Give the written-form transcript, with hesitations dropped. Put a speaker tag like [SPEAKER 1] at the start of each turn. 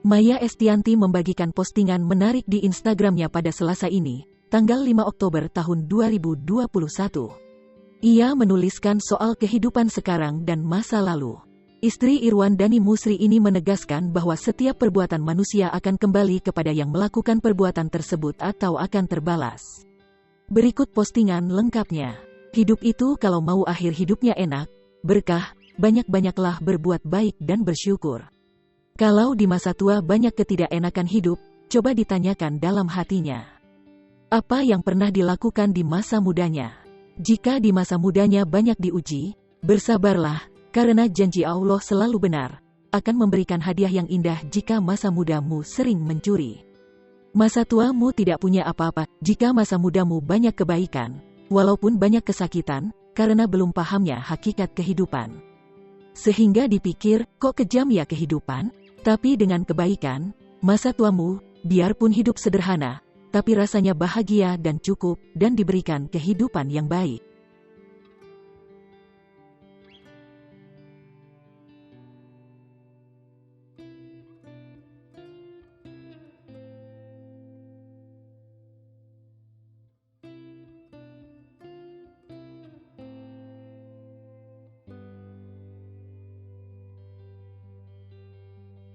[SPEAKER 1] Maya Estianty membagikan postingan menarik di Instagramnya pada Selasa ini, tanggal 5 Oktober tahun 2021. Ia menuliskan soal kehidupan sekarang dan masa lalu. Istri Irwan Dhani Musri ini menegaskan bahwa setiap perbuatan manusia akan kembali kepada yang melakukan perbuatan tersebut atau akan terbalas. Berikut postingan lengkapnya. Hidup itu kalau mau akhir hidupnya enak, berkah, banyak-banyaklah berbuat baik dan bersyukur. Kalau di masa tua banyak ketidakenakan hidup, coba ditanyakan dalam hatinya. Apa yang pernah dilakukan di masa mudanya? Jika di masa mudanya banyak diuji, bersabarlah, karena janji Allah selalu benar, akan memberikan hadiah yang indah jika masa mudamu sering mencuri. Masa tuamu tidak punya apa-apa, jika masa mudamu banyak kebaikan, walaupun banyak kesakitan, karena belum pahamnya hakikat kehidupan. Sehingga dipikir, kok kejam ya kehidupan? Tapi dengan kebaikan, masa tuamu, biarpun hidup sederhana, tapi rasanya bahagia dan cukup, dan diberikan kehidupan yang baik.